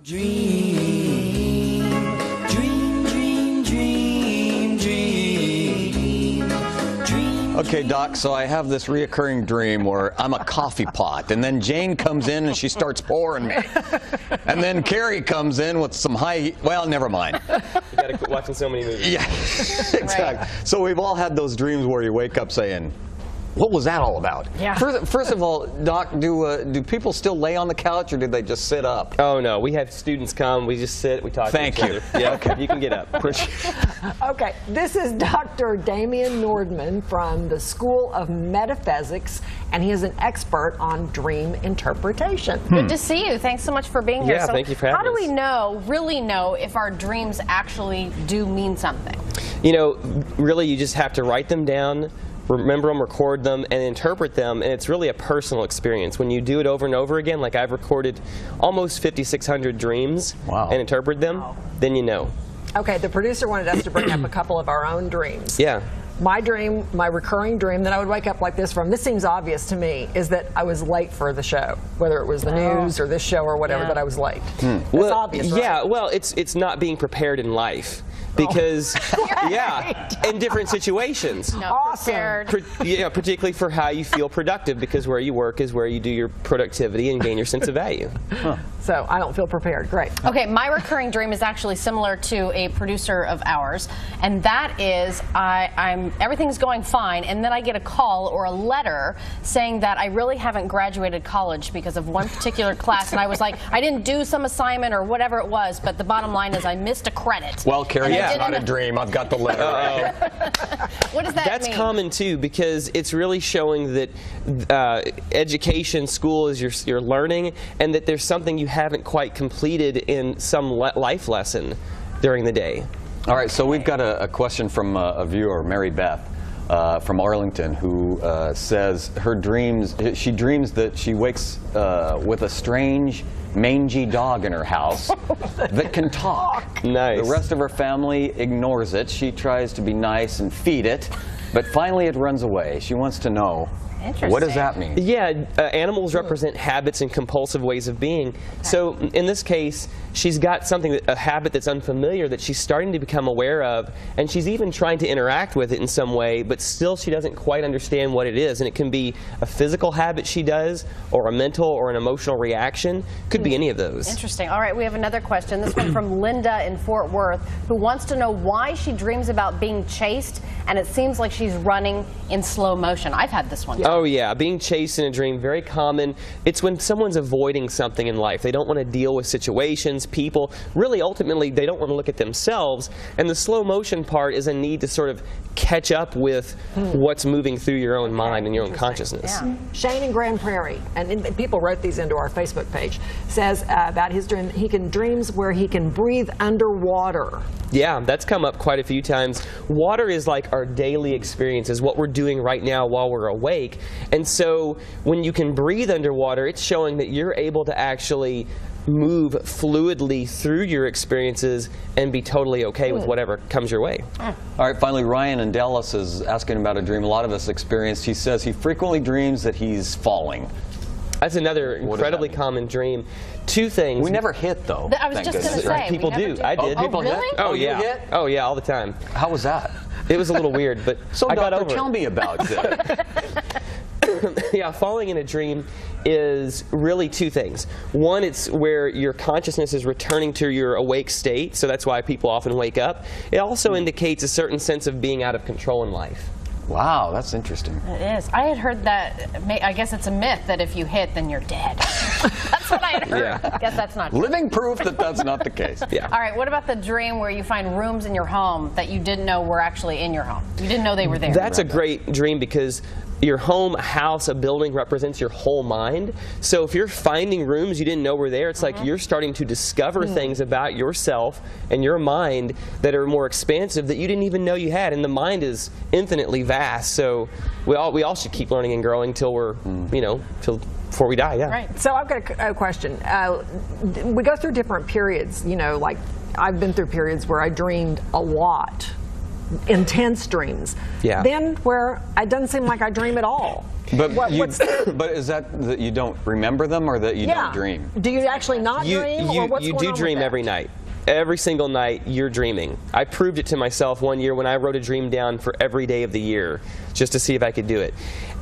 Dream, dream, dream, dream, dream, dream. Okay, Doc, so I have this reoccurring dream where I'm a coffee pot, and then Jane comes in and she starts pouring me. And then Carrie comes in with some well, never mind. You gotta quit watching so many movies. Yeah, exactly. Right. So we've all had those dreams where you wake up saying, what was that all about? Yeah. First of all, Doc, do people still lay on the couch, or do they just sit up? Oh, no. We have students come. We just sit. We talk to each other. Yeah, okay. You can get up. Okay. This is Dr. Damian Nordman from the School of Metaphysics, and he is an expert on dream interpretation. Good to see you. Thanks so much for being here. Yeah, thank you for having us. How do we really know if our dreams actually do mean something? You know, really, you just have to write them down, remember them, record them, and interpret them, and it's really a personal experience. When you do it over and over again, like I've recorded almost 5,600 dreams and interpret them, then you know. Okay, the producer wanted us to bring up a couple of our own dreams. Yeah. My dream, my recurring dream that I would wake up like this from, this seems obvious to me, is that I was late for the show, whether it was the news or this show or whatever, that I was late. That's obvious, right? Yeah, well, it's not being prepared in life. Because, in different situations. Awesome. Particularly for how you feel productive, because where you work is where you do your productivity and gain your sense of value. So I don't feel prepared. Great. Okay, my recurring dream is actually similar to a producer of ours, and that is everything's going fine, and then I get a call or a letter saying that I really haven't graduated college because of one particular class, and I was like, I didn't do some assignment or whatever it was, but the bottom line is I missed a credit. Well, Carrie, it's not a dream. I've got the letter right here. What does that mean? That's common, too, because it's really showing that education, school is your learning, and that there's something you haven't quite completed in some life lesson during the day. All right, so we've got a question from a viewer, Mary Beth, from Arlington, who says she dreams that she wakes with a strange, mangy dog in her house that can talk. Nice. The rest of her family ignores it. She tries to be nice and feed it, but finally it runs away. She wants to know, what does that mean? Yeah, animals represent habits and compulsive ways of being. Okay. So in this case, she's got a habit that's unfamiliar that she's starting to become aware of, and she's even trying to interact with it in some way, but still she doesn't quite understand what it is. And it can be a physical habit she does, or a mental or an emotional reaction. Could be any of those. Interesting. All right, we have another question. This one from Linda in Fort Worth, who wants to know why she dreams about being chased, and it seems like she's running in slow motion. I've had this one. Oh yeah, being chased in a dream, very common. It's when someone's avoiding something in life. They don't want to deal with situations, people. Really, ultimately, they don't want to look at themselves. And the slow motion part is a need to sort of catch up with what's moving through your own mind and your own consciousness. Yeah. Shane in Grand Prairie, and people wrote these into our Facebook page, says about his dream, he can dreams where he can breathe underwater. Yeah, that's come up quite a few times. Water is like our daily experience, is what we're doing right now while we're awake. And so when you can breathe underwater, it's showing that you're able to actually move fluidly through your experiences and be totally okay with whatever comes your way. All right, finally, Ryan in Dallas is asking about a dream a lot of us experienced. He says he frequently dreams that he's falling. That's another incredibly common dream. Two things. We never hit, though. I was just going to say. People do. I did. People really? hit? Oh, yeah. You hit? Oh, yeah, all the time. How was that? It was a little weird, but so, I got Doctor, over it. tell me about it. Yeah, falling in a dream is really two things. One, it's where your consciousness is returning to your awake state, so that's why people often wake up. It also indicates a certain sense of being out of control in life. Wow, that's interesting. It is. I had heard that, I guess it's a myth that if you hit, then you're dead. That's what I had heard. Yeah. I guess that's not true. Living proof that that's not the case. Yeah. All right, what about the dream where you find rooms in your home that you didn't know were actually in your home? You didn't know they were there. That's a great dream because your home, a house, a building represents your whole mind. So if you're finding rooms you didn't know were there, it's like you're starting to discover things about yourself and your mind that are more expansive that you didn't even know you had. And the mind is infinitely vast. So we all should keep learning and growing till we're, till before we die. Yeah. Right. So I've got a question. We go through different periods. Like I've been through periods where I dreamed a lot. intense dreams. Yeah. Then where it doesn't seem like I dream at all. But, What- is that you don't remember them or that you don't dream? Do you actually not dream? Or what's you going do on dream with that? every night. Every single night you're dreaming. I proved it to myself one year when I wrote a dream down for every day of the year just to see if I could do it.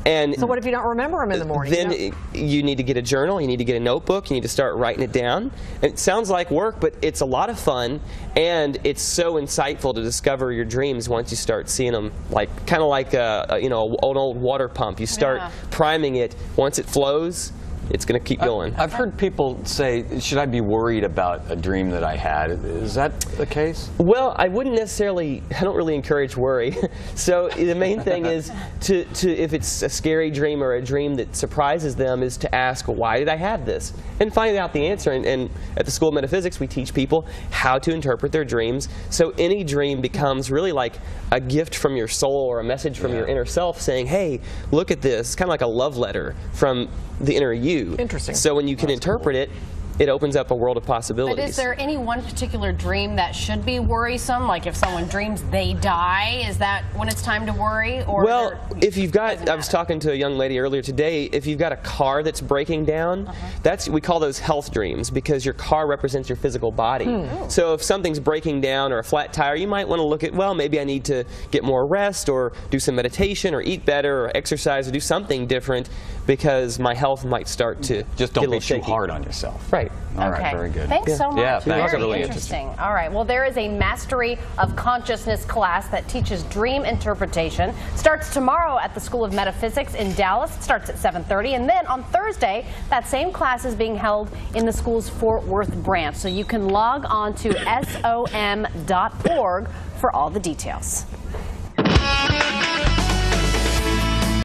And So what if you don't remember them in the morning? then you need to get a journal, you need to get a notebook, you need to start writing it down. It sounds like work, but it's a lot of fun, and it's so insightful to discover your dreams once you start seeing them, like kind of like an old water pump. You start priming it. Once it flows, it's going to keep going. I've heard people say, should I be worried about a dream that I had? Is that the case? Well, I wouldn't necessarily, I don't really encourage worry. So the main thing is if it's a scary dream or a dream that surprises them, is to ask, why did I have this? And find out the answer. And at the School of Metaphysics, we teach people how to interpret their dreams. So any dream becomes really like a gift from your soul or a message from your inner self saying, hey, look at this. It's kind of like a love letter from the inner you. Interesting. So when you can interpret it, it opens up a world of possibilities. But is there any one particular dream that should be worrisome? Like if someone dreams they die, is that when it's time to worry? Or well, if you've got, I was talking to a young lady earlier today, if you've got a car that's breaking down, we call those health dreams because your car represents your physical body. So if something's breaking down or a flat tire, you might want to look at, well, maybe I need to get more rest or do some meditation or eat better or exercise or do something different because my health might start to Just don't be too hard on yourself. Right. All right, very good. Thanks so much. Yeah, thanks. Very Really interesting. All right. Well, there is a Mastery of Consciousness class that teaches dream interpretation. Starts tomorrow at the School of Metaphysics in Dallas. It starts at 7:30. And then on Thursday, that same class is being held in the school's Fort Worth branch. So you can log on to som.org for all the details.